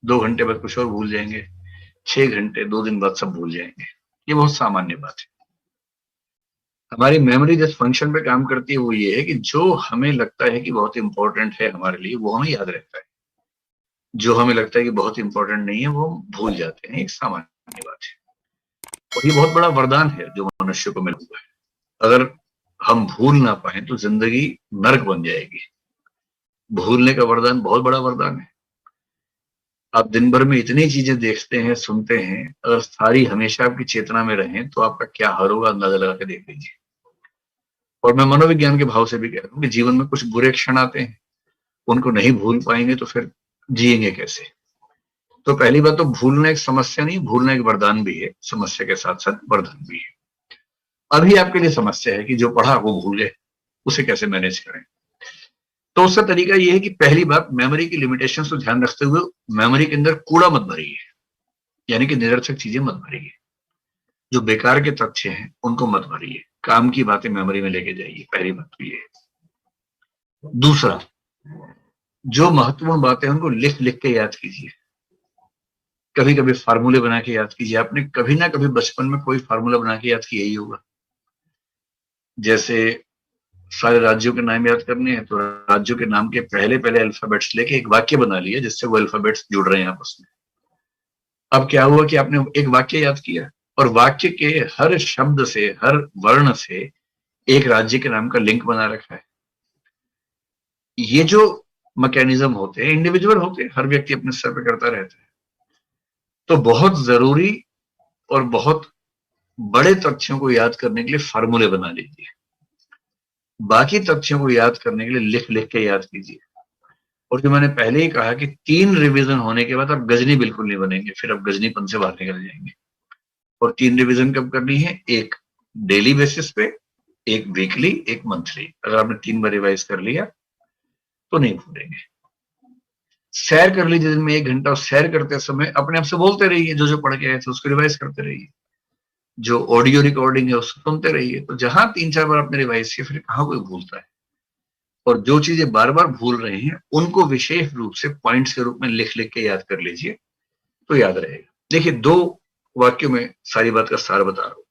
2 घंटे बाद कुछ और भूल जाएंगे, 6 घंटे, 2 दिन बाद सब भूल जाएंगे। ये बहुत सामान्य बात है। हमारी मेमोरी जिस फंक्शन पे काम करती है वो ये है कि जो हमें लगता है कि बहुत इंपॉर्टेंट है हमारे लिए, वो हमें याद रहता है। जो हमें लगता है कि बहुत इंपॉर्टेंट नहीं है, वो हम भूल जाते हैं। एक सामान्य बात है, और ये बहुत बड़ा वरदान है जो मनुष्य को मिला हुआ है। अगर हम भूल ना पाए तो जिंदगी नर्क बन जाएगी। भूलने का वरदान बहुत बड़ा वरदान है। आप दिन भर में इतनी चीजें देखते हैं, सुनते हैं, अगर सारी हमेशा आपकी चेतना में रहें तो आपका क्या हाल होगा अंदाजा लगा के देख लीजिए। और मैं मनोविज्ञान के भाव से भी कह रहा हूँ कि जीवन में कुछ बुरे क्षण आते हैं, उनको नहीं भूल पाएंगे तो फिर जिएंगे कैसे। तो पहली बात तो भूलना एक समस्या नहीं, भूलना एक वरदान भी है, समस्या के साथ साथ वरदान भी है। अभी आपके लिए समस्या है कि जो पढ़ा वो भूल गए, उसे कैसे मैनेज करें। तो उसका तरीका ये है कि पहली बात, मेमोरी की लिमिटेशंस को ध्यान रखते हुए मेमोरी के अंदर कूड़ा मत भरिए, यानी कि निरर्थक चीजें मत भरिए। जो बेकार के तथ्य हैं उनको मत भरिए, काम की बातें मेमोरी में लेके जाइए। पहली बात तो ये है। दूसरा, जो महत्वपूर्ण बातें हैं उनको लिख लिख के याद कीजिए। कभी कभी फार्मूले बना के याद कीजिए। आपने कभी ना कभी बचपन में कोई फार्मूला बना के याद किया ही होगा। जैसे सारे राज्यों के नाम याद करने हैं तो राज्यों के नाम के पहले पहले अल्फाबेट्स लेके एक वाक्य बना लिया जिससे वो अल्फाबेट्स जुड़ रहे हैं आपस में। अब क्या हुआ कि आपने एक वाक्य याद किया और वाक्य के हर शब्द से, हर वर्ण से एक राज्य के नाम का लिंक बना रखा है। ये जो मैकेनिज्म होते हैं इंडिविजुअल होते हैं, हर व्यक्ति अपने स्तर पे करता रहता है। तो बहुत जरूरी और बहुत बड़े तथ्यों को याद करने के लिए फार्मूले बना लीजिए। बाकी तथ्यों को याद करने के लिए लिख लिख के याद कीजिए। और जो मैंने पहले ही कहा कि 3 रिवीजन होने के बाद आप गजनी बिल्कुल नहीं बनेंगे, फिर आप गजनीपन से बाहर निकल जाएंगे। और 3 रिवीजन कब करनी है? एक डेली बेसिस पे, एक वीकली, एक मंथली। अगर आपने 3 बार रिवाइज कर लिया तो नहीं भूलेंगे। सैर कर लीजिए दिन में 1 घंटा, और सैर करते समय अपने आप से बोलते रहिए, जो जो पढ़ के आए थे उसको रिवाइज करते रहिए। जो ऑडियो रिकॉर्डिंग है उसको सुनते रहिए। तो जहां 3-4 बार आपने रिवाइज किया, फिर कहां कोई भूलता है। और जो चीजें बार बार भूल रहे हैं उनको विशेष रूप से पॉइंट्स के रूप में लिख लिख के याद कर लीजिए, तो याद रहेगा। देखिए, 2 वाक्यों में सारी बात का सार बता रहा हूं।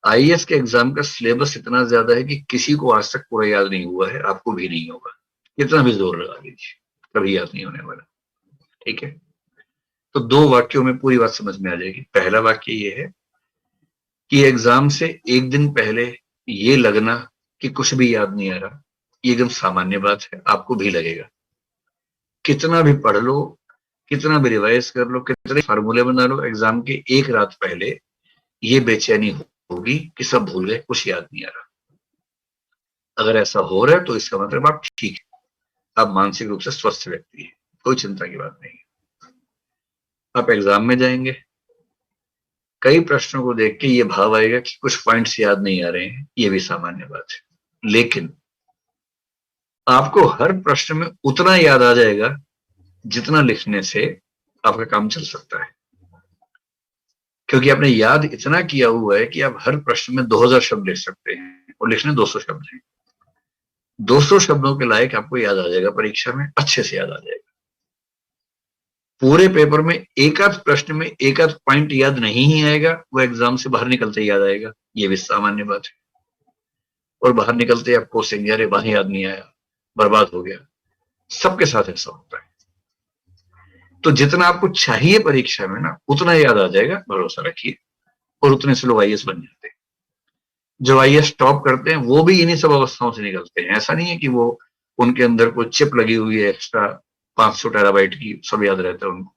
आईएएस के एग्जाम का सिलेबस इतना ज्यादा है कि किसी को आज तक पूरा याद नहीं हुआ है, आपको भी नहीं होगा। कितना भी जोर लगा लीजिए, कभी याद नहीं होने वाला। ठीक है, तो 2 वाक्यों में पूरी बात समझ में आ जाएगी। पहला वाक्य ये है कि एग्जाम से एक दिन पहले ये लगना कि कुछ भी याद नहीं आ रहा, ये एकदम सामान्य बात है, आपको भी लगेगा। कितना भी पढ़ लो, कितना भी रिवाइज कर लो, कितने फार्मूले बना लो, एग्जाम के एक रात पहले ये बेचैनी होगी कि सब भूल गए, कुछ याद नहीं आ रहा। अगर ऐसा हो रहा है तो इसका मतलब आप ठीक है, आप मानसिक रूप से स्वस्थ व्यक्ति है, कोई चिंता की बात नहीं है। आप एग्जाम में जाएंगे, कई प्रश्नों को देख के ये भाव आएगा कि कुछ पॉइंट्स याद नहीं आ रहे हैं, ये भी सामान्य बात है। लेकिन आपको हर प्रश्न में उतना याद आ जाएगा जितना लिखने से आपका काम चल सकता है। क्योंकि आपने याद इतना किया हुआ है कि आप हर प्रश्न में 2000 शब्द लिख सकते हैं और लिखने 200 शब्द हैं। 200 शब्दों के लायक आपको याद आ जाएगा, परीक्षा में अच्छे से याद आ जाएगा। पूरे पेपर में एक आध प्रश्न में एक आध पॉइंट याद नहीं ही आएगा, वो एग्जाम से बाहर निकलते याद आएगा, ये भी सामान्य बात है। और बाहर निकलते आपको सिंह, अरे वहां याद नहीं आया, बर्बाद हो गया। सबके साथ ऐसा होता है। तो जितना आपको चाहिए परीक्षा में ना, उतना याद आ जाएगा, भरोसा रखिए। और उतने से लोग आईएएस बन जाते हैं। जो आईएएस टॉप करते हैं वो भी इन्हीं सब अवस्थाओं से निकलते हैं। ऐसा नहीं है कि वो उनके अंदर कोई चिप लगी हुई है एक्स्ट्रा 500 टेराबाइट की, सब याद रहता है उनको।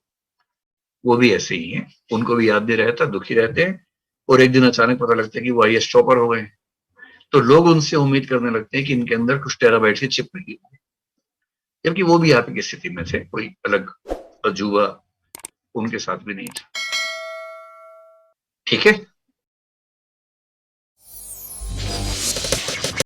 वो भी ऐसे ही हैं, उनको भी याद नहीं रहता, दुखी रहते हैं। और एक दिन अचानक पता लगता है कि वो आईएएस टॉपर हो गए, तो लोग उनसे उम्मीद करने लगते हैं कि इनके अंदर कुछ टेराबाइट की चिप लगी हुई है, जबकि वो भी आपकी स्थिति में थे, कोई अलग अजूबा उनके साथ भी नहीं था। ठीक है।